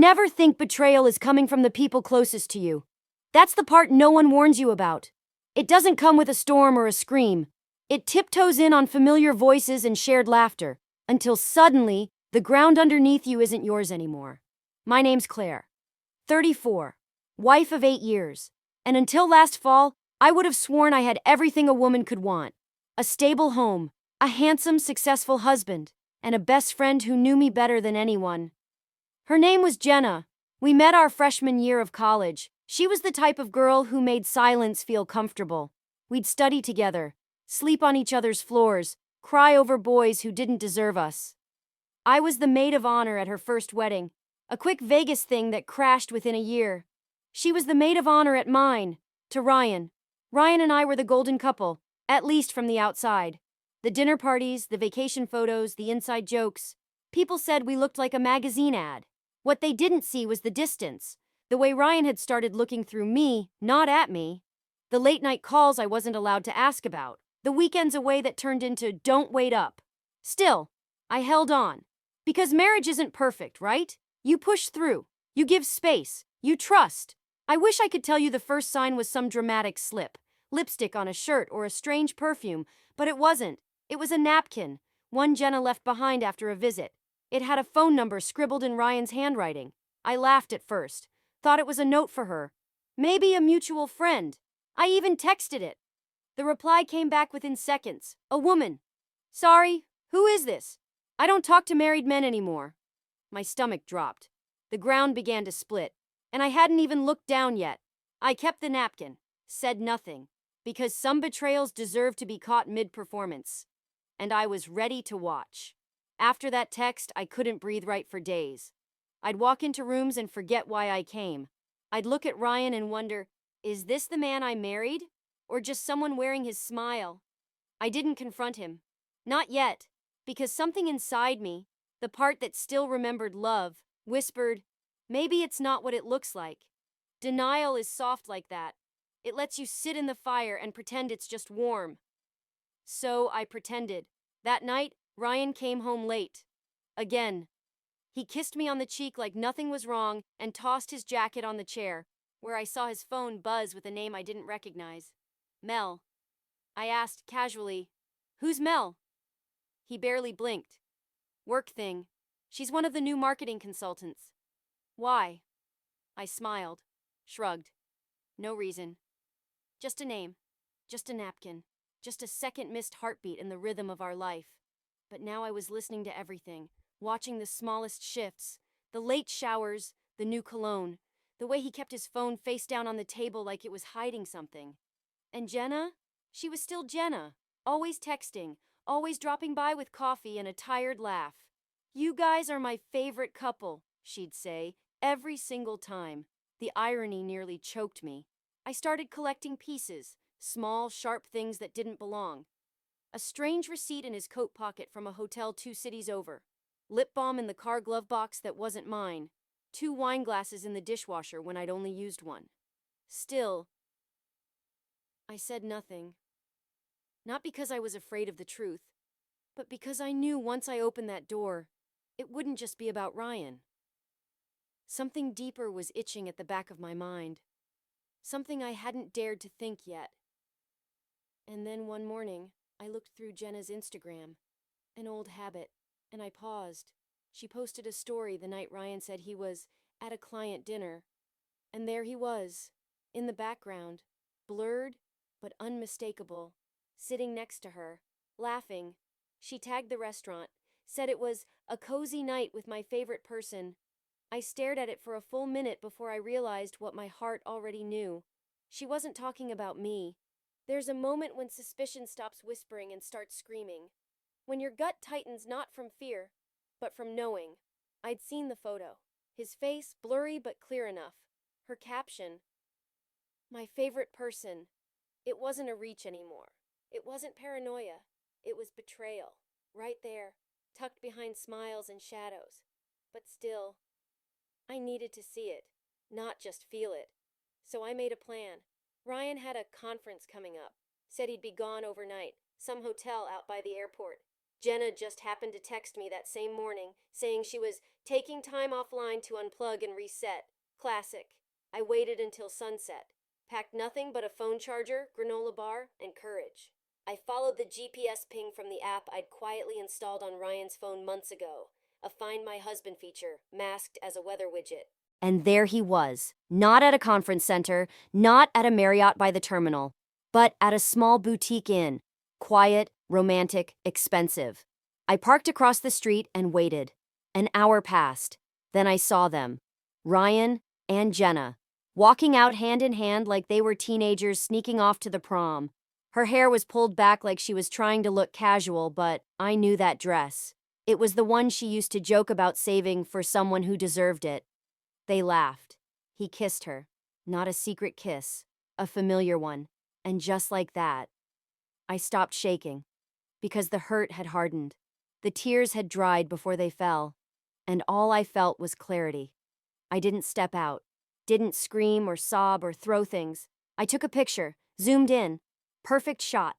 never think betrayal is coming from the people closest to you. That's the part no one warns you about. It doesn't come with a storm or a scream. It tiptoes in on familiar voices and shared laughter, until suddenly, the ground underneath you isn't yours anymore. My name's Claire, 34, wife of 8 years, and until last fall, I would have sworn I had everything a woman could want. A stable home, a handsome, successful husband, and a best friend who knew me better than anyone. Her name was Jenna. We met our freshman year of college. She was the type of girl who made silence feel comfortable. We'd study together, sleep on each other's floors, cry over boys who didn't deserve us. I was the maid of honor at her first wedding, a quick Vegas thing that crashed within a year. She was the maid of honor at mine, to Ryan. Ryan and I were the golden couple, at least from the outside. The dinner parties, the vacation photos, the inside jokes. People said we looked like a magazine ad. What they didn't see was the distance, the way Ryan had started looking through me, not at me. The late night calls I wasn't allowed to ask about. The weekends away that turned into don't wait up. Still, I held on. Because marriage isn't perfect, right? You push through. You give space. You trust. I wish I could tell you the first sign was some dramatic slip. Lipstick on a shirt or a strange perfume, but it wasn't. It was a napkin, one Jenna left behind after a visit. It had a phone number scribbled in Ryan's handwriting. I laughed at first, thought it was a note for her. Maybe a mutual friend. I even texted it. The reply came back within seconds. A woman. Sorry, who is this? I don't talk to married men anymore. My stomach dropped. The ground began to split, and I hadn't even looked down yet. I kept the napkin, said nothing, because some betrayals deserve to be caught mid-performance. And I was ready to watch. After that text, I couldn't breathe right for days. I'd walk into rooms and forget why I came. I'd look at Ryan and wonder, is this the man I married? Or just someone wearing his smile? I didn't confront him. Not yet, because something inside me, the part that still remembered love, whispered, maybe it's not what it looks like. Denial is soft like that. It lets you sit in the fire and pretend it's just warm. So I pretended. That night, Ryan came home late. Again. He kissed me on the cheek like nothing was wrong and tossed his jacket on the chair, where I saw his phone buzz with a name I didn't recognize. Mel. I asked casually, "Who's Mel?" He barely blinked. Work thing. She's one of the new marketing consultants. Why? I smiled, shrugged. No reason. Just a name. Just a napkin. Just a second missed heartbeat in the rhythm of our life. But now I was listening to everything, watching the smallest shifts, the late showers, the new cologne, the way he kept his phone face down on the table like it was hiding something. And Jenna? She was still Jenna, always texting, always dropping by with coffee and a tired laugh. You guys are my favorite couple, she'd say, every single time. The irony nearly choked me. I started collecting pieces, small, sharp things that didn't belong. A strange receipt in his coat pocket from a hotel 2 cities over. Lip balm in the car glove box that wasn't mine. 2 wine glasses in the dishwasher when I'd only used one. Still, I said nothing. Not because I was afraid of the truth, but because I knew once I opened that door, it wouldn't just be about Ryan. Something deeper was itching at the back of my mind. Something I hadn't dared to think yet. And then one morning, I looked through Jenna's Instagram, an old habit, and I paused. She posted a story the night Ryan said he was at a client dinner. And there he was, in the background, blurred but unmistakable, sitting next to her, laughing. She tagged the restaurant, said it was a cozy night with my favorite person. I stared at it for a full minute before I realized what my heart already knew. She wasn't talking about me. There's a moment when suspicion stops whispering and starts screaming. When your gut tightens not from fear, but from knowing. I'd seen the photo. His face, blurry but clear enough. Her caption, my favorite person. It wasn't a reach anymore. It wasn't paranoia. It was betrayal. Right there, tucked behind smiles and shadows. But still, I needed to see it, not just feel it. So I made a plan. Ryan had a conference coming up. Said he'd be gone overnight, some hotel out by the airport. Jenna just happened to text me that same morning, saying she was Taking time offline to unplug and reset. Classic. I waited until sunset. Packed nothing but a phone charger, granola bar, and courage. I followed the GPS ping from the app I'd quietly installed on Ryan's phone months ago, a Find My Husband feature, masked as a weather widget. And there he was, not at a conference center, not at a Marriott by the terminal, but at a small boutique inn. Quiet, romantic, expensive. I parked across the street and waited. An hour passed. Then I saw them. Ryan and Jenna, walking out hand in hand like they were teenagers sneaking off to the prom. Her hair was pulled back like she was trying to look casual, but I knew that dress. It was the one she used to joke about saving for someone who deserved it. They laughed. He kissed her. Not a secret kiss, a familiar one. And just like that, I stopped shaking, because the hurt had hardened. The tears had dried before they fell, and all I felt was clarity. I didn't step out, didn't scream or sob or throw things. I took a picture, zoomed in. Perfect shot.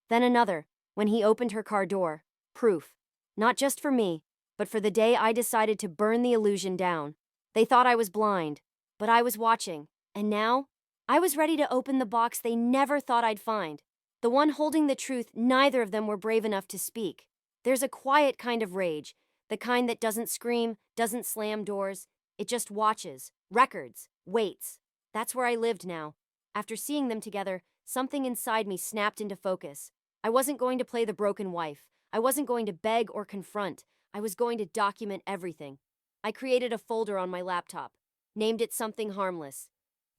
Then another, when he opened her car door. Proof. Not just for me, but for the day I decided to burn the illusion down. They thought I was blind, but I was watching. And now, I was ready to open the box they never thought I'd find. The one holding the truth neither of them were brave enough to speak. There's a quiet kind of rage, the kind that doesn't scream, doesn't slam doors. It just watches, records, waits. That's where I lived now. After seeing them together, something inside me snapped into focus. I wasn't going to play the broken wife. I wasn't going to beg or confront. I was going to document everything. I created a folder on my laptop, named it something harmless.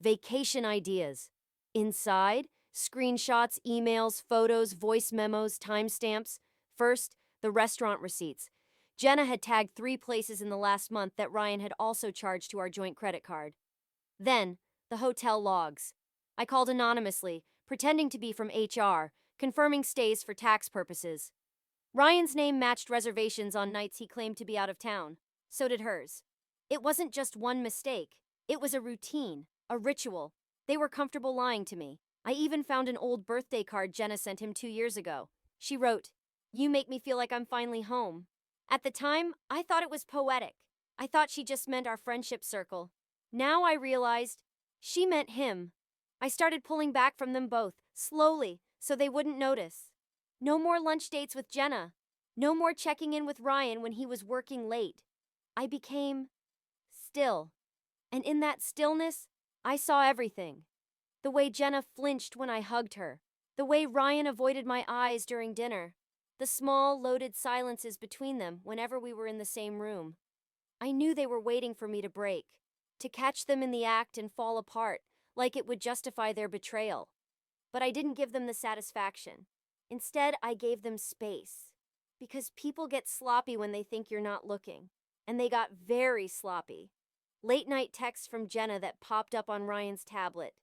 Vacation ideas. Inside, screenshots, emails, photos, voice memos, timestamps. First, the restaurant receipts. Jenna had tagged 3 places in the last month that Ryan had also charged to our joint credit card. Then, the hotel logs. I called anonymously, pretending to be from HR, confirming stays for tax purposes. Ryan's name matched reservations on nights he claimed to be out of town. So did hers. It wasn't just one mistake. It was a routine, a ritual. They were comfortable lying to me. I even found an old birthday card Jenna sent him 2 years ago. She wrote, "You make me feel like I'm finally home." At the time, I thought it was poetic. I thought she just meant our friendship circle. Now I realized she meant him. I started pulling back from them both, slowly, so they wouldn't notice. No more lunch dates with Jenna. No more checking in with Ryan when he was working late. I became still. And in that stillness, I saw everything. The way Jenna flinched when I hugged her. The way Ryan avoided my eyes during dinner. The small, loaded silences between them whenever we were in the same room. I knew they were waiting for me to break, to catch them in the act and fall apart, like it would justify their betrayal. But I didn't give them the satisfaction. Instead, I gave them space. Because people get sloppy when they think you're not looking. And they got very sloppy. Late-night texts from Jenna that popped up on Ryan's tablet.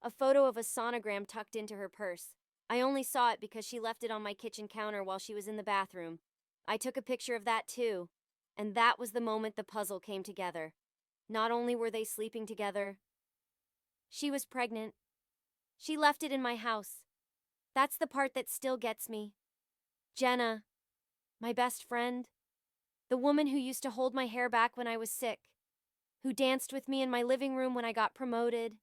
A photo of a sonogram tucked into her purse. I only saw it because she left it on my kitchen counter while she was in the bathroom. I took a picture of that too. And that was the moment the puzzle came together. Not only were they sleeping together, she was pregnant. She left it in my house. That's the part that still gets me. Jenna, my best friend, the woman who used to hold my hair back when I was sick, who danced with me in my living room when I got promoted,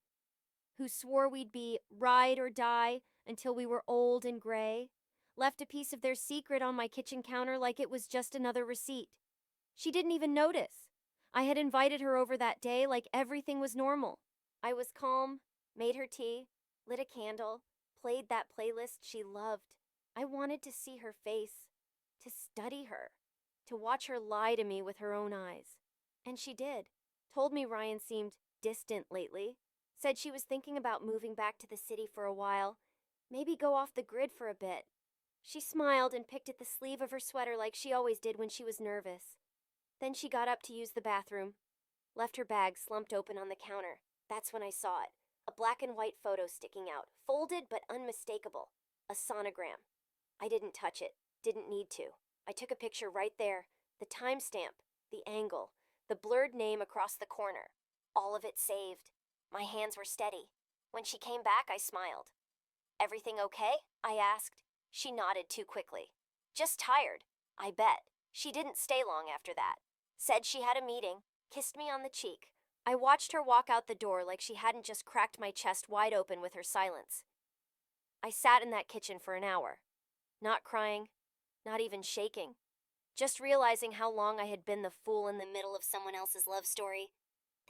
who swore we'd be ride or die until we were old and gray, left a piece of their secret on my kitchen counter like it was just another receipt. She didn't even notice. I had invited her over that day like everything was normal. I was calm, made her tea, lit a candle, played that playlist she loved. I wanted to see her face, to study her, to watch her lie to me with her own eyes. And she did. Told me Ryan seemed distant lately. Said she was thinking about moving back to the city for a while. Maybe go off the grid for a bit. She smiled and picked at the sleeve of her sweater like she always did when she was nervous. Then she got up to use the bathroom. Left her bag slumped open on the counter. That's when I saw it. A black and white photo sticking out. Folded but unmistakable. A sonogram. I didn't touch it. Didn't need to. I took a picture right there. The timestamp. The angle. The blurred name across the corner. All of it saved. My hands were steady. When she came back, I smiled. "Everything okay?" I asked. She nodded too quickly. "Just tired." I bet. She didn't stay long after that. said she had a meeting, kissed me on the cheek. I watched her walk out the door like she hadn't just cracked my chest wide open with her silence. I sat in that kitchen for an hour, not crying, not even shaking, just realizing how long I had been the fool in the middle of someone else's love story.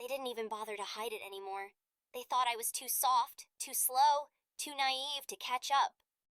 They didn't even bother to hide it anymore. They thought I was too soft, too slow, too naive to catch up.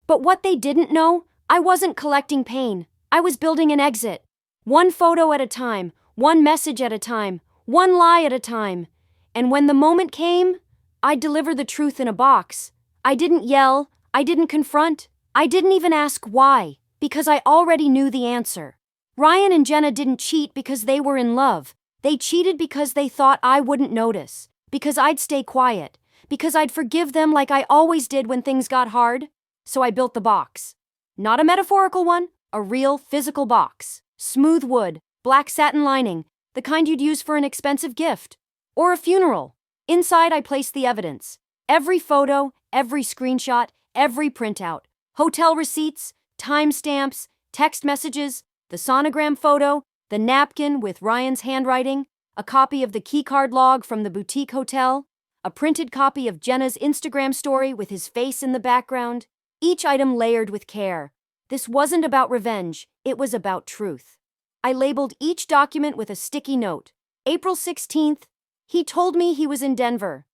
But what they didn't know, I wasn't collecting pain. I was building an exit. One photo at a time, one message at a time, one lie at a time. And when the moment came, I'd deliver the truth in a box. I didn't yell, I didn't confront, I didn't even ask why, because I already knew the answer. Ryan and Jenna didn't cheat because they were in love. They cheated because they thought I wouldn't notice, because I'd stay quiet, because I'd forgive them like I always did when things got hard. So I built the box. Not a metaphorical one, a real physical box. Smooth wood, black satin lining, the kind you'd use for an expensive gift. Or a funeral. Inside I placed the evidence. Every photo, every screenshot, every printout. Hotel receipts, timestamps, text messages, the sonogram photo, the napkin with Ryan's handwriting, a copy of the keycard log from the boutique hotel, a printed copy of Jenna's Instagram story with his face in the background, each item layered with care. This wasn't about revenge, it was about truth. I labeled each document with a sticky note. April 16th, he told me he was in Denver.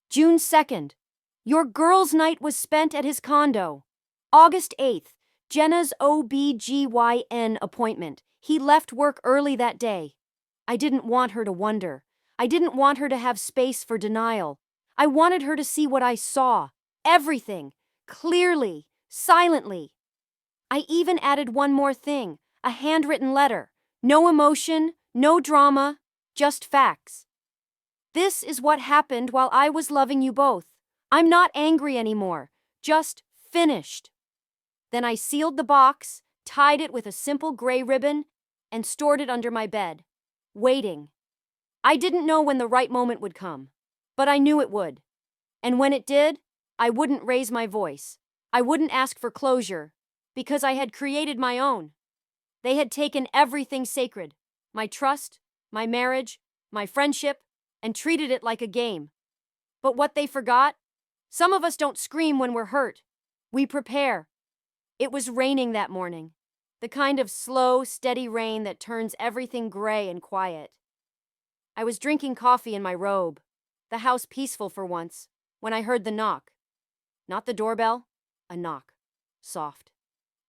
June 2nd, your girls' night was spent at his condo. August 8th, Jenna's OBGYN appointment. He left work early that day. I didn't want her to wonder. I didn't want her to have space for denial. I wanted her to see what I saw. Everything. Clearly. Silently. I even added one more thing. A handwritten letter. No emotion, no drama, just facts. This is what happened while I was loving you both. I'm not angry anymore. Just finished. Then I sealed the box, tied it with a simple gray ribbon, and stored it under my bed, waiting. I didn't know when the right moment would come, but I knew it would. And when it did, I wouldn't raise my voice. I wouldn't ask for closure, because I had created my own. They had taken everything sacred, my trust, my marriage, my friendship, and treated it like a game. But what they forgot? Some of us don't scream when we're hurt. We prepare. It was raining that morning, the kind of slow, steady rain that turns everything gray and quiet. I was drinking coffee in my robe, the house peaceful for once, when I heard the knock. Not the doorbell, a knock. Soft,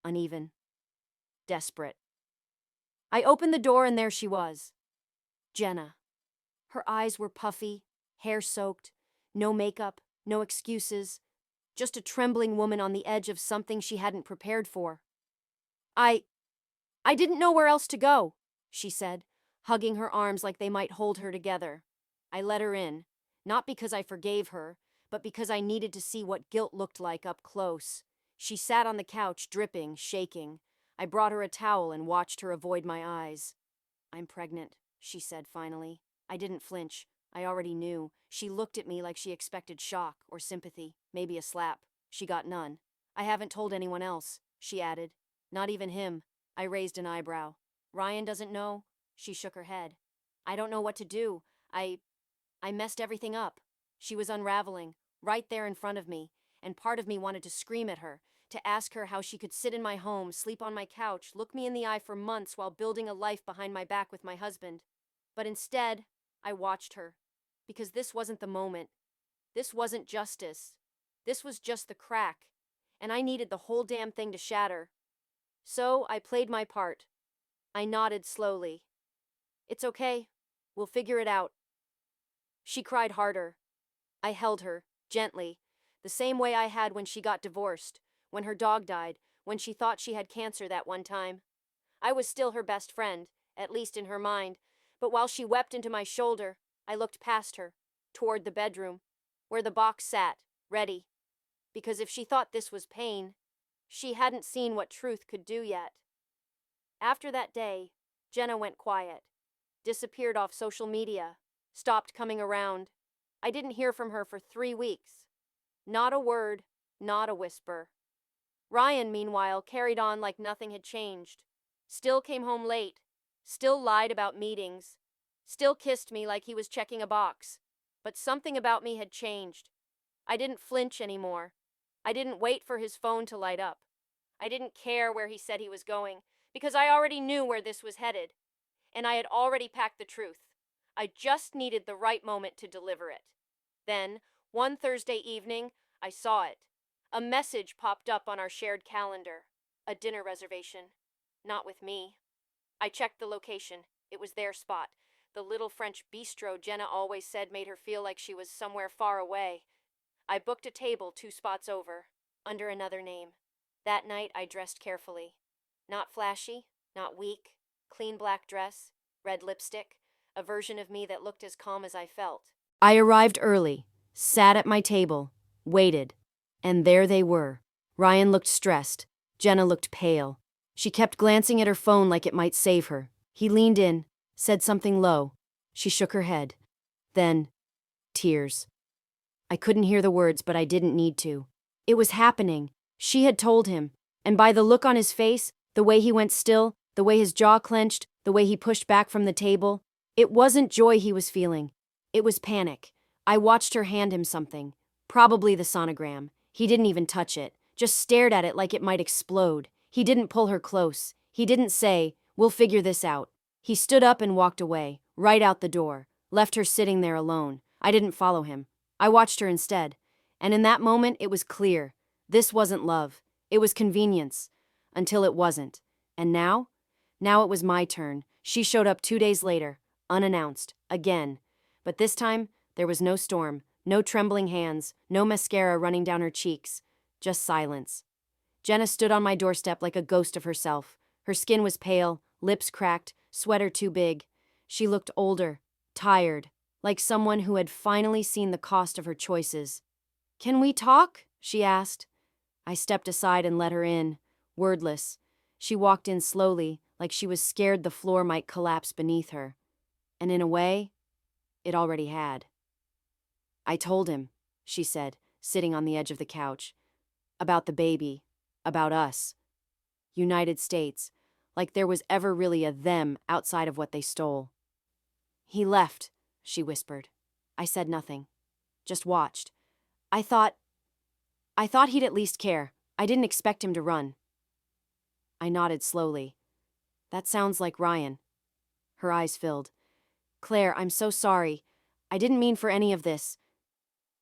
uneven, desperate. I opened the door and there she was. Jenna. Her eyes were puffy, hair soaked, no makeup, no excuses, just a trembling woman on the edge of something she hadn't prepared for. I didn't know where else to go, she said, hugging her arms like they might hold her together. I let her in, not because I forgave her, but because I needed to see what guilt looked like up close. She sat on the couch, dripping, shaking. I brought her a towel and watched her avoid my eyes. I'm pregnant, she said finally. I didn't flinch. I already knew. She looked at me like she expected shock or sympathy, maybe a slap. She got none. I haven't told anyone else, she added. Not even him. I raised an eyebrow. Ryan doesn't know? She shook her head. I don't know what to do. I messed everything up. She was unraveling, right there in front of me, and part of me wanted to scream at her, to ask her how she could sit in my home, sleep on my couch, look me in the eye for months while building a life behind my back with my husband. But instead, I watched her, because this wasn't the moment. This wasn't justice. This was just the crack, and I needed the whole damn thing to shatter. So I played my part. I nodded slowly. It's okay. We'll figure it out. She cried harder. I held her, gently, the same way I had when she got divorced, when her dog died, when she thought she had cancer that one time. I was still her best friend, at least in her mind, but while she wept into my shoulder, I looked past her, toward the bedroom, where the box sat, ready. Because if she thought this was pain, she hadn't seen what truth could do yet. After that day, Jenna went quiet, disappeared off social media, stopped coming around. I didn't hear from her for 3 weeks. Not a word, not a whisper. Ryan, meanwhile, carried on like nothing had changed. Still came home late. still lied about meetings, still kissed me like he was checking a box. But something about me had changed. I didn't flinch anymore. I didn't wait for his phone to light up. I didn't care where he said he was going, because I already knew where this was headed, and I had already packed the truth. I just needed the right moment to deliver it. Then, one Thursday evening, I saw it. A message popped up on our shared calendar. A dinner reservation. Not with me. I checked the location. It was their spot. The little French bistro Jenna always said made her feel like she was somewhere far away. I booked a table 2 spots over, under another name. That night I dressed carefully. Not flashy, not weak. Clean black dress, red lipstick, a version of me that looked as calm as I felt. I arrived early, sat at my table, waited. And there they were. Ryan looked stressed. Jenna looked pale. She kept glancing at her phone like it might save her. He leaned in, said something low. She shook her head. Then, tears. I couldn't hear the words, but I didn't need to. It was happening. She had told him. And by the look on his face, the way he went still, the way his jaw clenched, the way he pushed back from the table, it wasn't joy he was feeling. It was panic. I watched her hand him something. Probably the sonogram. He didn't even touch it, just stared at it like it might explode. He didn't pull her close. He didn't say, "We'll figure this out." He stood up and walked away, right out the door, left her sitting there alone. I didn't follow him. I watched her instead. And in that moment, it was clear. This wasn't love. It was convenience. Until it wasn't. And now? Now it was my turn. She showed up 2 days later, unannounced, again. But this time, there was no storm, no trembling hands, no mascara running down her cheeks. Just silence. Jenna stood on my doorstep like a ghost of herself. Her skin was pale, lips cracked, sweater too big. She looked older, tired, like someone who had finally seen the cost of her choices. "Can we talk?" she asked. I stepped aside and let her in, wordless. She walked in slowly, like she was scared the floor might collapse beneath her. And in a way, it already had. "I told him," she said, sitting on the edge of the couch. "About the baby. About us. United States. Like there was ever really a them outside of what they stole." "He left," she whispered. I said nothing. Just watched. I thought he'd at least care. I didn't expect him to run. I nodded slowly. "That sounds like Ryan." Her eyes filled. "Claire, I'm so sorry. I didn't mean for any of this."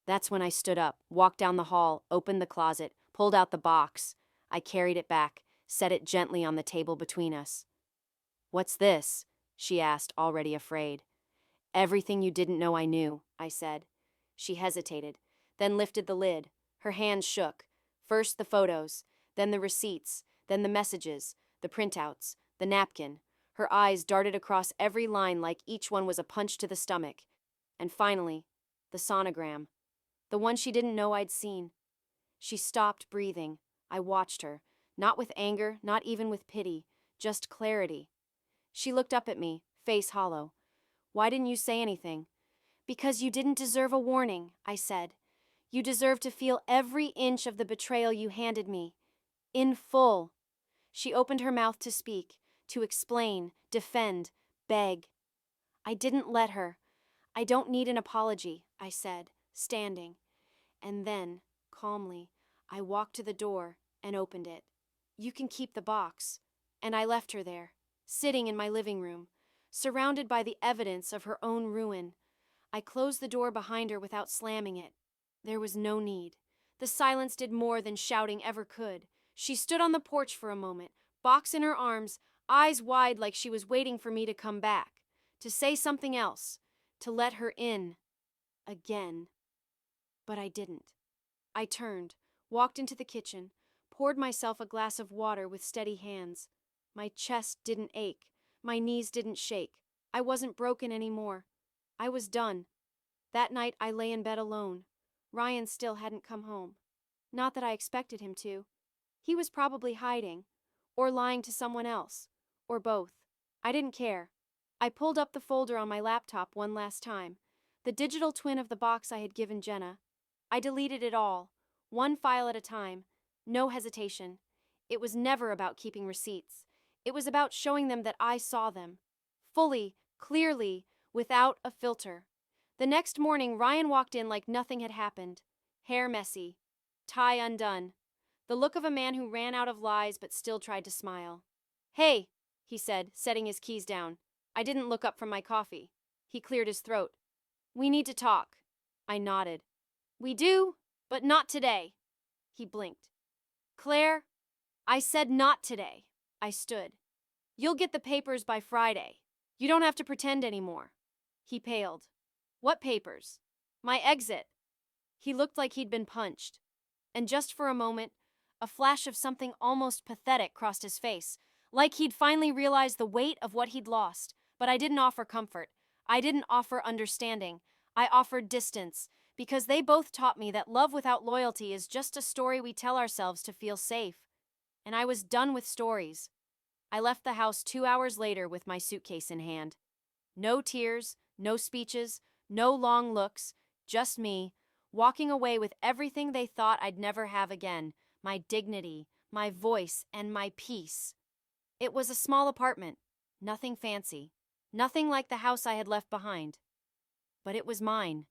That's when I stood up, walked down the hall, opened the closet, pulled out the box. I carried it back, set it gently on the table between us. "What's this?" she asked, already afraid. "Everything you didn't know I knew," I said. She hesitated, then lifted the lid. Her hands shook. First the photos, then the receipts, then the messages, the printouts, the napkin. Her eyes darted across every line like each one was a punch to the stomach. And finally, the sonogram. The one she didn't know I'd seen. She stopped breathing. I watched her, not with anger, not even with pity, just clarity. She looked up at me, face hollow. "Why didn't you say anything?" "Because you didn't deserve a warning," I said. "You deserve to feel every inch of the betrayal you handed me. In full." She opened her mouth to speak, to explain, defend, beg. I didn't let her. "I don't need an apology," I said, standing. And then, calmly, I walked to the door and opened it. "You can keep the box." And I left her there, sitting in my living room, surrounded by the evidence of her own ruin. I closed the door behind her without slamming it. There was no need. The silence did more than shouting ever could. She stood on the porch for a moment, box in her arms, eyes wide like she was waiting for me to come back, to say something else, to let her in. Again. But I didn't. I turned, walked into the kitchen, poured myself a glass of water with steady hands. My chest didn't ache. My knees didn't shake. I wasn't broken anymore. I was done. That night I lay in bed alone. Ryan still hadn't come home. Not that I expected him to. He was probably hiding, or lying to someone else, or both. I didn't care. I pulled up the folder on my laptop one last time, the digital twin of the box I had given Jenna. I deleted it all, one file at a time, no hesitation. It was never about keeping receipts. It was about showing them that I saw them, Fully, clearly, without a filter. The next morning, Ryan walked in like nothing had happened. Hair messy, tie undone. The look of a man who ran out of lies but still tried to smile. "Hey," he said, setting his keys down. I didn't look up from my coffee. He cleared his throat. "We need to talk." I nodded. "We do, but not today." He blinked. "Claire, I said not today." I stood. "You'll get the papers by Friday. You don't have to pretend anymore." He paled. "What papers?" "My exit." He looked like he'd been punched. And just for a moment, a flash of something almost pathetic crossed his face, like he'd finally realized the weight of what he'd lost. But I didn't offer comfort. I didn't offer understanding. I offered distance, because they both taught me that love without loyalty is just a story we tell ourselves to feel safe. And I was done with stories. I left the house 2 hours later with my suitcase in hand. No tears, no speeches, no long looks, just me, walking away with everything they thought I'd never have again, my dignity, my voice, and my peace. It was a small apartment, nothing fancy, nothing like the house I had left behind. But it was mine.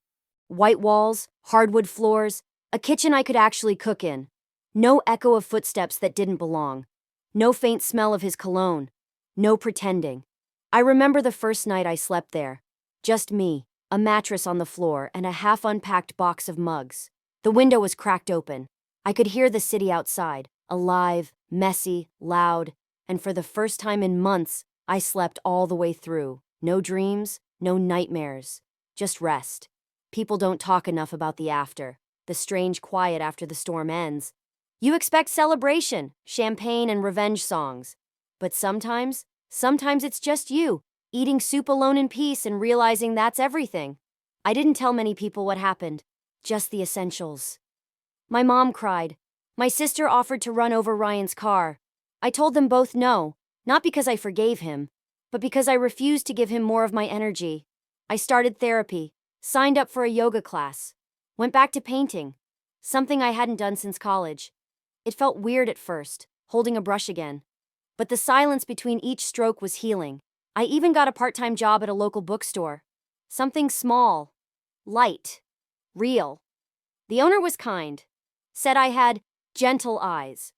White walls, hardwood floors, a kitchen I could actually cook in. No echo of footsteps that didn't belong. No faint smell of his cologne. No pretending. I remember the first night I slept there. Just me, a mattress on the floor, and a half-unpacked box of mugs. The window was cracked open. I could hear the city outside, alive, messy, loud, and for the first time in months, I slept all the way through. No dreams, no nightmares, just rest. People don't talk enough about the after, the strange quiet after the storm ends. You expect celebration, champagne, and revenge songs. But sometimes it's just you, eating soup alone in peace and realizing that's everything. I didn't tell many people what happened, just the essentials. My mom cried. My sister offered to run over Ryan's car. I told them both no, not because I forgave him, but because I refused to give him more of my energy. I started therapy, signed up for a yoga class, went back to painting, something I hadn't done since college. It felt weird at first, holding a brush again. But the silence between each stroke was healing. I even got a part-time job at a local bookstore. Something small, light, real. The owner was kind, said I had gentle eyes.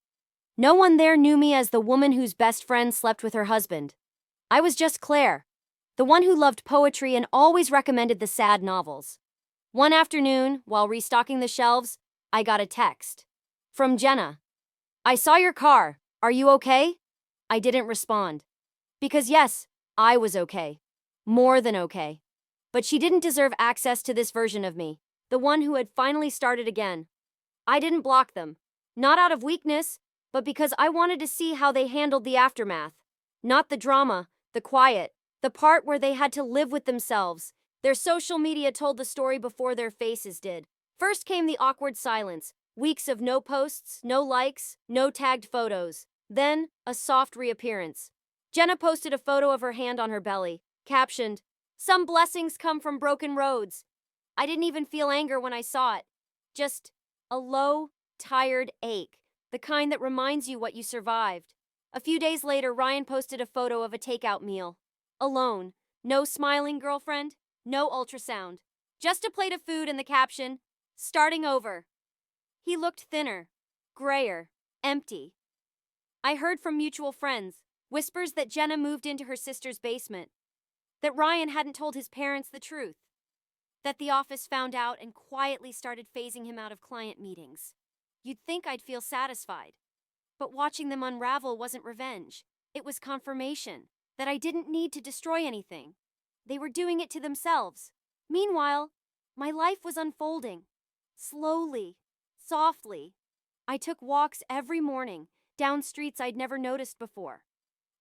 No one there knew me as the woman whose best friend slept with her husband. I was just Claire, the one who loved poetry and always recommended the sad novels. One afternoon, while restocking the shelves, I got a text. From Jenna. "I saw your car. Are you okay?" I didn't respond. Because yes, I was okay. More than okay. But she didn't deserve access to this version of me, the one who had finally started again. I didn't block them. Not out of weakness, but because I wanted to see how they handled the aftermath. Not the drama, the quiet, the part where they had to live with themselves. Their social media told the story before their faces did. First came the awkward silence, weeks of no posts, no likes, no tagged photos. Then, a soft reappearance. Jenna posted a photo of her hand on her belly, captioned, "Some blessings come from broken roads." I didn't even feel anger when I saw it. Just a low, tired ache, the kind that reminds you what you survived. A few days later, Ryan posted a photo of a takeout meal. Alone. No smiling girlfriend, no ultrasound. Just a plate of food and the caption, "Starting over." He looked thinner, grayer, empty. I heard from mutual friends, whispers that Jenna moved into her sister's basement, that Ryan hadn't told his parents the truth, that the office found out and quietly started phasing him out of client meetings. You'd think I'd feel satisfied. But watching them unravel wasn't revenge. It was confirmation that I didn't need to destroy anything. They were doing it to themselves. Meanwhile, my life was unfolding. Slowly, softly. I took walks every morning, down streets I'd never noticed before.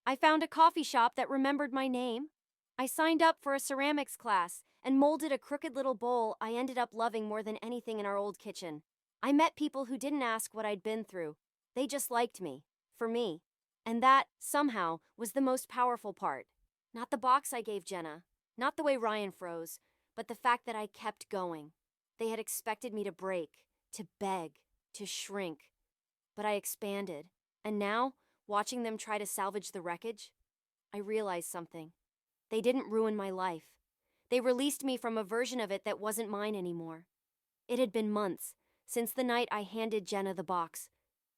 I found a coffee shop that remembered my name. I signed up for a ceramics class and molded a crooked little bowl I ended up loving more than anything in our old kitchen. I met people who didn't ask what I'd been through. They just liked me, for me. And that, somehow, was the most powerful part. Not the box I gave Jenna, not the way Ryan froze, but the fact that I kept going. They had expected me to break, to beg, to shrink. But I expanded. And now, watching them try to salvage the wreckage, I realized something. they didn't ruin my life. They released me from a version of it that wasn't mine anymore. It had been months since the night I handed Jenna the box,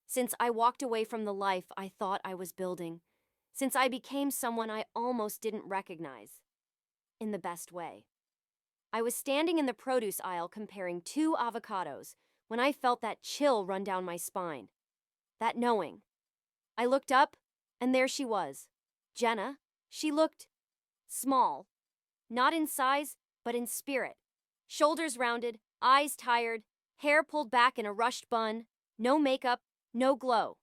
since I walked away from the life I thought I was building, since I became someone I almost didn't recognize. In the best way. I was standing in the produce aisle comparing 2 avocados when I felt that chill run down my spine. That knowing. I looked up, and there she was. Jenna. She looked small. Not in size, but in spirit. Shoulders rounded, eyes tired, hair pulled back in a rushed bun, no makeup, no glow.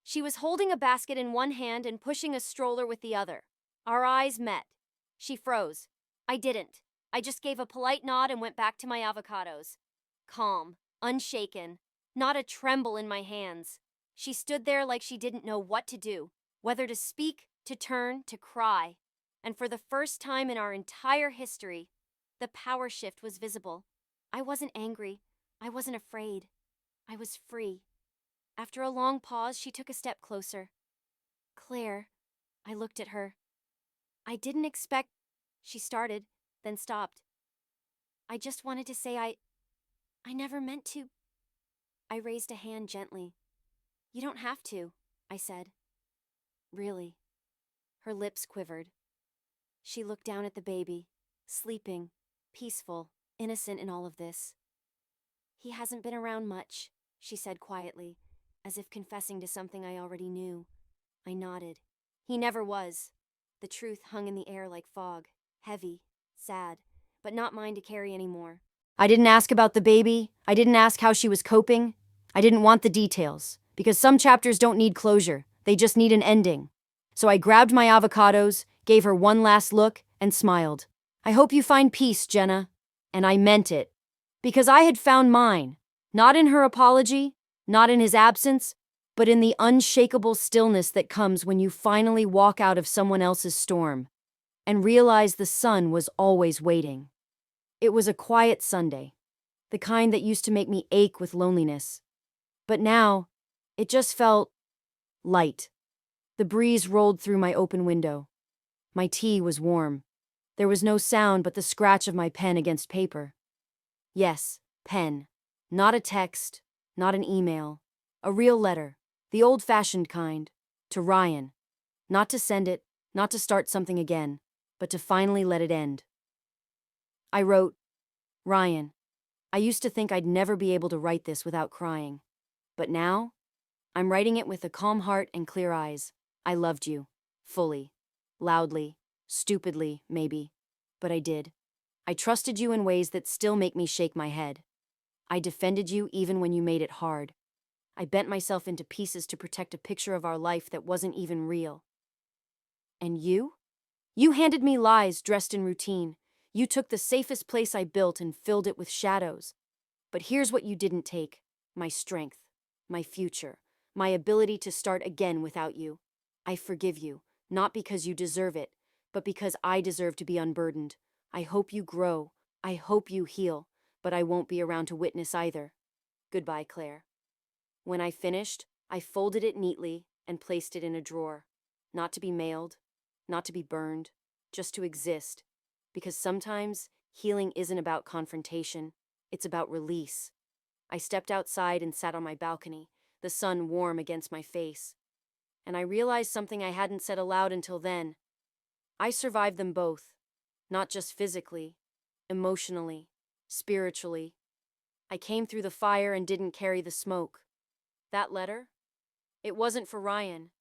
She was holding a basket in one hand and pushing a stroller with the other. Our eyes met. She froze. I didn't. I just gave a polite nod and went back to my avocados. Calm, unshaken, not a tremble in my hands. She stood there like she didn't know what to do, whether to speak, to turn, to cry. And for the first time in our entire history, the power shift was visible. I wasn't angry. I wasn't afraid. I was free. After a long pause, she took a step closer. Claire, I looked at her. I didn't expect... She started, then stopped. I just wanted to say I never meant to... I raised a hand gently. You don't have to, I said. Really? Her lips quivered. She looked down at the baby, sleeping, peaceful, innocent in all of this. He hasn't been around much, she said quietly, as if confessing to something I already knew. I nodded. He never was. The truth hung in the air like fog, heavy, sad, but not mine to carry anymore. I didn't ask about the baby. I didn't ask how she was coping. I didn't want the details, because some chapters don't need closure. They just need an ending. So I grabbed my avocados, gave her one last look, and smiled. I hope you find peace, Jenna. And I meant it. Because I had found mine. Not in her apology, not in his absence, but in the unshakable stillness that comes when you finally walk out of someone else's storm and realize the sun was always waiting. It was a quiet Sunday, the kind that used to make me ache with loneliness. But now, it just felt light. The breeze rolled through my open window. My tea was warm. There was no sound but the scratch of my pen against paper. Yes, pen. Not a text, not an email. A real letter, the old-fashioned kind, to Ryan. Not to send it, not to start something again, but to finally let it end. I wrote, Ryan, I used to think I'd never be able to write this without crying. But now, I'm writing it with a calm heart and clear eyes. I loved you. Fully. Loudly. Stupidly, maybe. But I did. I trusted you in ways that still make me shake my head. I defended you even when you made it hard. I bent myself into pieces to protect a picture of our life that wasn't even real. And you? You handed me lies dressed in routine. You took the safest place I built and filled it with shadows. But here's what you didn't take: my strength, my future, my ability to start again without you. I forgive you, not because you deserve it, but because I deserve to be unburdened. I hope you grow. I hope you heal, but I won't be around to witness either. Goodbye, Claire. When I finished, I folded it neatly and placed it in a drawer. Not to be mailed, not to be burned, just to exist. Because sometimes healing isn't about confrontation, it's about release. I stepped outside and sat on my balcony, the sun warm against my face. And I realized something I hadn't said aloud until then. I survived them both, not just physically, emotionally, spiritually. I came through the fire and didn't carry the smoke. That letter? It wasn't for Ryan.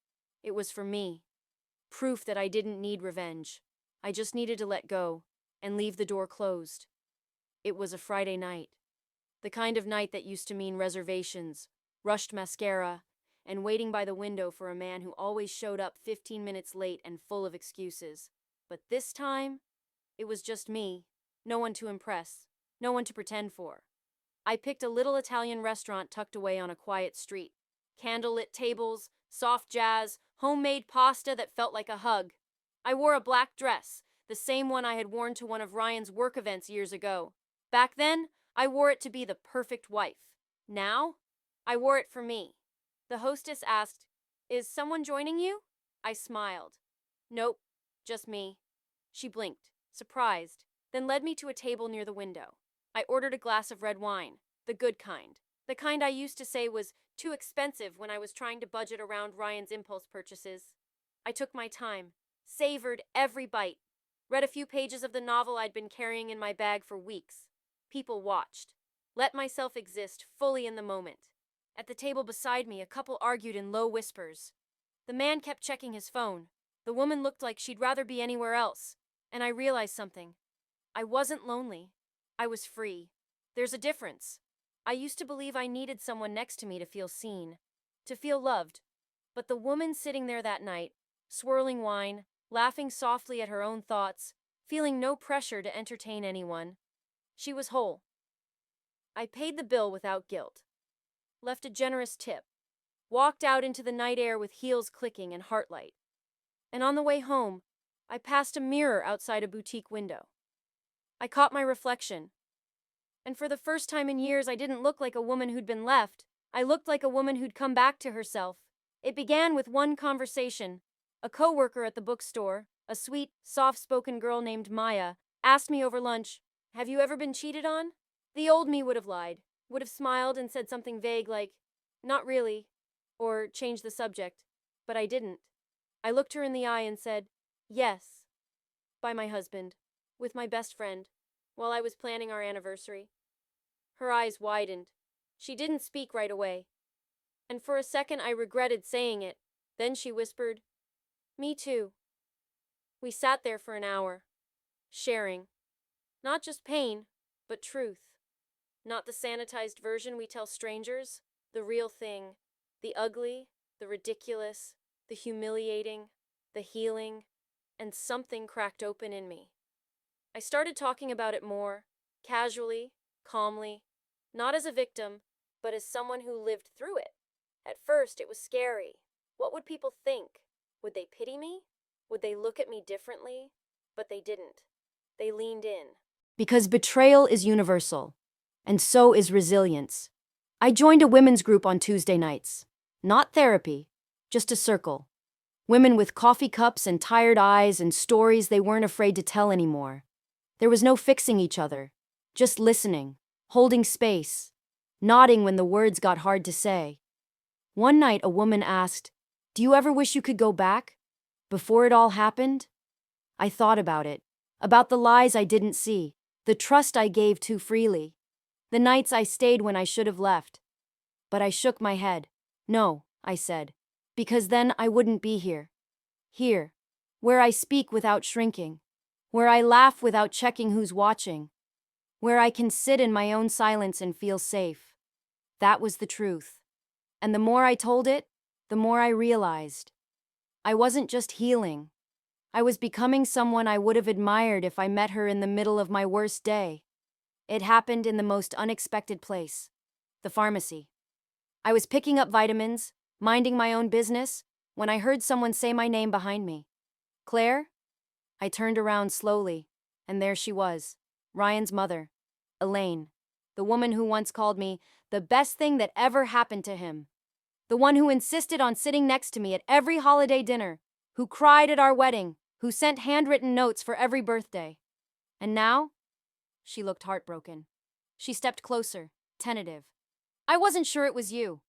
It was for me. Proof that I didn't need revenge. I just needed to let go and leave the door closed. It was a Friday night. The kind of night that used to mean reservations, rushed mascara, and waiting by the window for a man who always showed up 15 minutes late and full of excuses. But this time, it was just me. No one to impress. No one to pretend for. I picked a little Italian restaurant tucked away on a quiet street. Candlelit tables, soft jazz, homemade pasta that felt like a hug. I wore a black dress, the same one I had worn to one of Ryan's work events years ago. Back then, I wore it to be the perfect wife. Now, I wore it for me. The hostess asked, "Is someone joining you?" I smiled. "Nope, just me." She blinked, surprised, then led me to a table near the window. I ordered a glass of red wine, the good kind. The kind I used to say was too expensive when I was trying to budget around Ryan's impulse purchases. I took my time, savored every bite, read a few pages of the novel I'd been carrying in my bag for weeks. People watched. Let myself exist fully in the moment. At the table beside me, a couple argued in low whispers. The man kept checking his phone. The woman looked like she'd rather be anywhere else. And I realized something. I wasn't lonely. I was free. There's a difference. I used to believe I needed someone next to me to feel seen, to feel loved. But the woman sitting there that night, swirling wine, laughing softly at her own thoughts, feeling no pressure to entertain anyone, she was whole. I paid the bill without guilt, left a generous tip, walked out into the night air with heels clicking and heart light. And on the way home, I passed a mirror outside a boutique window. I caught my reflection. And for the first time in years, I didn't look like a woman who'd been left. I looked like a woman who'd come back to herself. It began with one conversation. A coworker at the bookstore, a sweet, soft-spoken girl named Maya, asked me over lunch, "Have you ever been cheated on?" The old me would have lied, would have smiled and said something vague like, "Not really," or changed the subject. But I didn't. I looked her in the eye and said, "Yes, by my husband, with my best friend, while I was planning our anniversary." Her eyes widened. She didn't speak right away. And for a second I regretted saying it. Then she whispered, "Me too." We sat there for an hour, sharing. Not just pain, but truth. Not the sanitized version we tell strangers, the real thing. The ugly, the ridiculous, the humiliating, the healing, and something cracked open in me. I started talking about it more, casually, calmly, not as a victim, but as someone who lived through it. At first, it was scary. What would people think? Would they pity me? Would they look at me differently? But they didn't. They leaned in. Because betrayal is universal, and so is resilience. I joined a women's group on Tuesday nights. Not therapy, just a circle. Women with coffee cups and tired eyes and stories they weren't afraid to tell anymore. There was no fixing each other, just listening, holding space, nodding when the words got hard to say. One night a woman asked, "Do you ever wish you could go back? Before it all happened?" I thought about the lies I didn't see, the trust I gave too freely, the nights I stayed when I should have left. But I shook my head. "No," I said, "because then I wouldn't be here. Here, where I speak without shrinking, where I laugh without checking who's watching, where I can sit in my own silence and feel safe." That was the truth. And the more I told it, the more I realized. I wasn't just healing. I was becoming someone I would have admired if I met her in the middle of my worst day. It happened in the most unexpected place, the pharmacy. I was picking up vitamins, minding my own business, when I heard someone say my name behind me. "Claire?" I turned around slowly, and there she was, Ryan's mother, Elaine, the woman who once called me the best thing that ever happened to him. The one who insisted on sitting next to me at every holiday dinner, who cried at our wedding, who sent handwritten notes for every birthday. And now? She looked heartbroken. She stepped closer, tentative. "I wasn't sure it was you."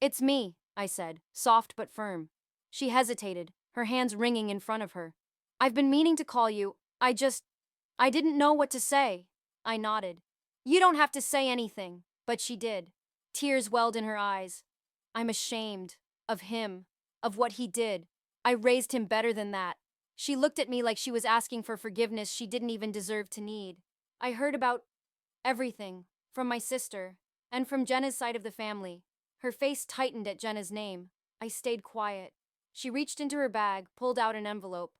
"It's me," I said, soft but firm. She hesitated, her hands wringing in front of her. "I've been meaning to call you. I didn't know what to say." I nodded. "You don't have to say anything." But she did. Tears welled in her eyes. "I'm ashamed. Of him. Of what he did. I raised him better than that." She looked at me like she was asking for forgiveness she didn't even deserve to need. "I heard about everything. From my sister. And from Jenna's side of the family." Her face tightened at Jenna's name. I stayed quiet. She reached into her bag, pulled out an envelope.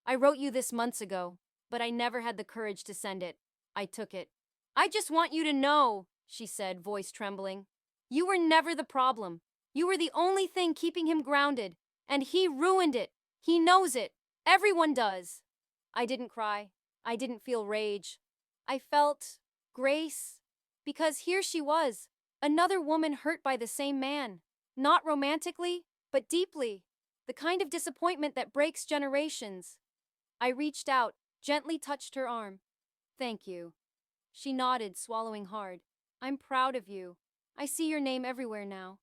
"I wrote you this months ago, but I never had the courage to send it." I took it. "I just want you to know," she said, voice trembling. "You were never the problem. You were the only thing keeping him grounded. And he ruined it. He knows it. Everyone does." I didn't cry. I didn't feel rage. I felt grace. Because here she was, another woman hurt by the same man. Not romantically, but deeply. The kind of disappointment that breaks generations. I reached out, gently touched her arm. Thank you. She nodded, swallowing hard. I'm proud of you. I see your name everywhere now.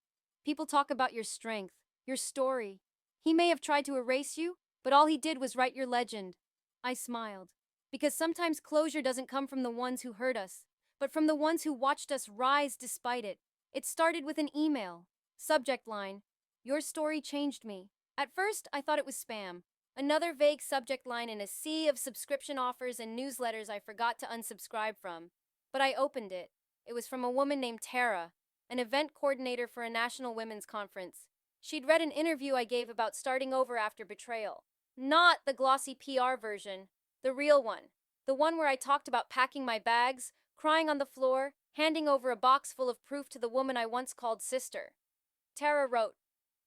People talk about your strength, your story. He may have tried to erase you, but all he did was write your legend. I smiled. Because sometimes closure doesn't come from the ones who hurt us, but from the ones who watched us rise despite it. It started with an email. Subject line: Your story changed me. At first, I thought it was spam. Another vague subject line in a sea of subscription offers and newsletters I forgot to unsubscribe from. But I opened it. It was from a woman named Tara, an event coordinator for a national women's conference. She'd read an interview I gave about starting over after betrayal. Not the glossy PR version, the real one. The one where I talked about packing my bags, crying on the floor, handing over a box full of proof to the woman I once called sister. Tara wrote,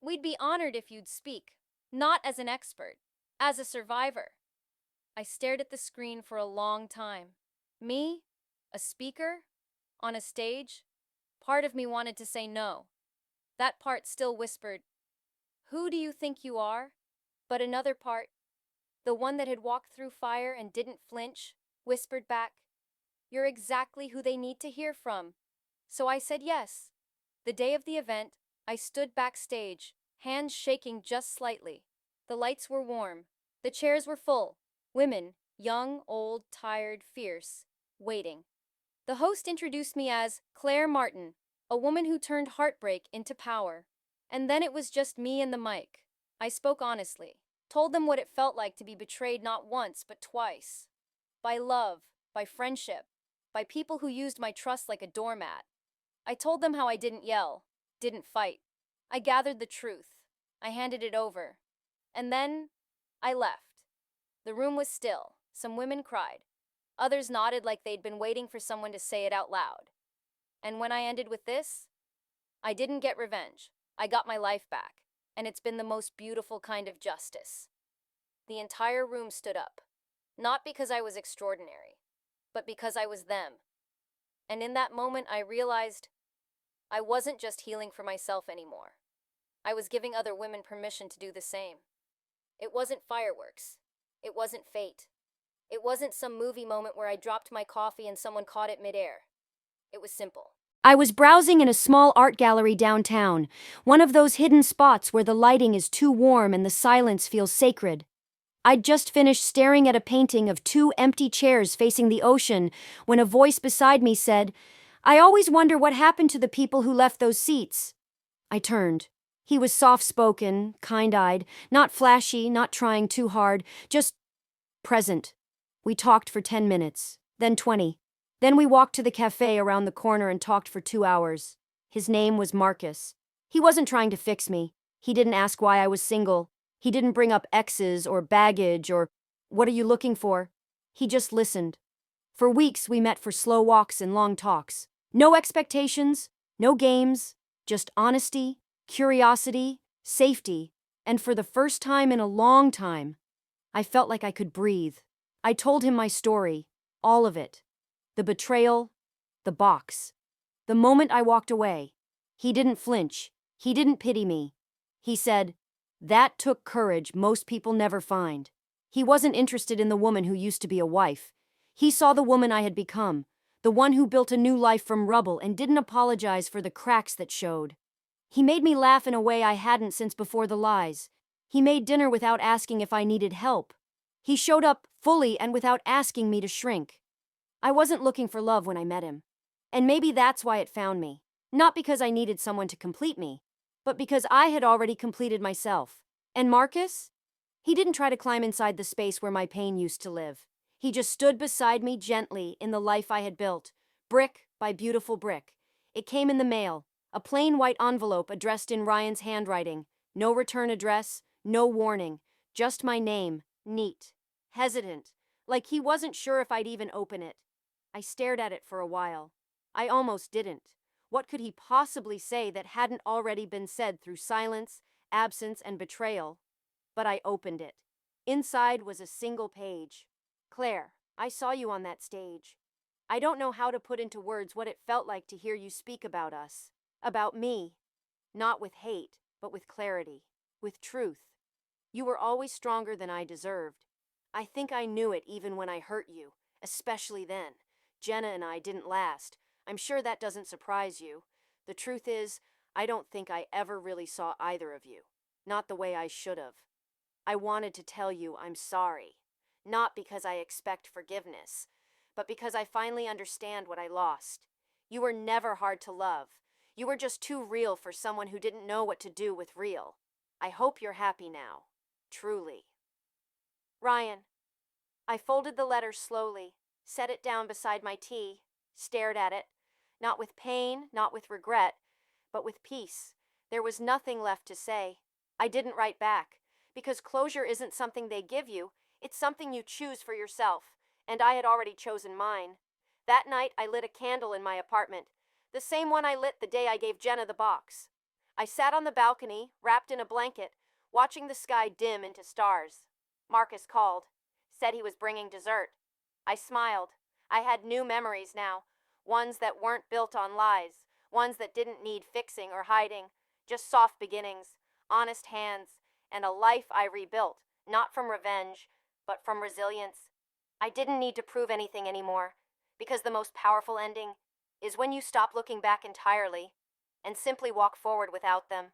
"We'd be honored if you'd speak, not as an expert, as a survivor." I stared at the screen for a long time. Me? A speaker? On a stage? Part of me wanted to say no. That part still whispered, "Who do you think you are?" But another part, the one that had walked through fire and didn't flinch, whispered back, "You're exactly who they need to hear from." So I said yes. The day of the event, I stood backstage, hands shaking just slightly. The lights were warm. The chairs were full. Women, young, old, tired, fierce, waiting. The host introduced me as Claire Martin, a woman who turned heartbreak into power. And then it was just me and the mic. I spoke honestly, told them what it felt like to be betrayed not once but twice. By love, by friendship, by people who used my trust like a doormat. I told them how I didn't yell, didn't fight. I gathered the truth. I handed it over. And then I left. The room was still. Some women cried. Others nodded like they'd been waiting for someone to say it out loud. And when I ended with this, I didn't get revenge. I got my life back. And it's been the most beautiful kind of justice. The entire room stood up. Not because I was extraordinary, but because I was them. And in that moment, I realized I wasn't just healing for myself anymore. I was giving other women permission to do the same. It wasn't fireworks. It wasn't fate. It wasn't some movie moment where I dropped my coffee and someone caught it midair. It was simple. I was browsing in a small art gallery downtown, one of those hidden spots where the lighting is too warm and the silence feels sacred. I'd just finished staring at a painting of two empty chairs facing the ocean when a voice beside me said, "I always wonder what happened to the people who left those seats." I turned. He was soft-spoken, kind-eyed, not flashy, not trying too hard, just present. We talked for 10 minutes, then 20. Then we walked to the cafe around the corner and talked for 2 hours. His name was Marcus. He wasn't trying to fix me. He didn't ask why I was single. He didn't bring up exes or baggage or, "What are you looking for?" He just listened. For weeks we met for slow walks and long talks. No expectations, no games, just honesty, curiosity, safety, and for the first time in a long time, I felt like I could breathe. I told him my story, all of it. The betrayal, the box. The moment I walked away, he didn't flinch. He didn't pity me. He said, "That took courage most people never find." He wasn't interested in the woman who used to be a wife. He saw the woman I had become, the one who built a new life from rubble and didn't apologize for the cracks that showed. He made me laugh in a way I hadn't since before the lies. He made dinner without asking if I needed help. He showed up fully and without asking me to shrink. I wasn't looking for love when I met him. And maybe that's why it found me. Not because I needed someone to complete me, but because I had already completed myself. And Marcus? He didn't try to climb inside the space where my pain used to live. He just stood beside me gently in the life I had built, brick by beautiful brick. It came in the mail, a plain white envelope addressed in Ryan's handwriting. No return address, no warning, just my name, neat, hesitant, like he wasn't sure if I'd even open it. I stared at it for a while. I almost didn't. What could he possibly say that hadn't already been said through silence, absence, and betrayal? But I opened it. Inside was a single page. "Claire, I saw you on that stage. I don't know how to put into words what it felt like to hear you speak about us. About me. Not with hate, but with clarity. With truth. You were always stronger than I deserved. I think I knew it even when I hurt you, especially then. Jenna and I didn't last. I'm sure that doesn't surprise you. The truth is, I don't think I ever really saw either of you. Not the way I should have. I wanted to tell you I'm sorry. Not because I expect forgiveness, but because I finally understand what I lost. You were never hard to love. You were just too real for someone who didn't know what to do with real. I hope you're happy now. Truly. Ryan. I folded the letter slowly, set it down beside my tea, stared at it, not with pain, not with regret, but with peace. There was nothing left to say. I didn't write back, because closure isn't something they give you, it's something you choose for yourself, and I had already chosen mine. That night, I lit a candle in my apartment, the same one I lit the day I gave Jenna the box. I sat on the balcony, wrapped in a blanket, watching the sky dim into stars. Marcus called. Said he was bringing dessert. I smiled. I had new memories now, ones that weren't built on lies, ones that didn't need fixing or hiding, just soft beginnings, honest hands, and a life I rebuilt, not from revenge, but from resilience. I didn't need to prove anything anymore, because the most powerful ending is when you stop looking back entirely and simply walk forward without them.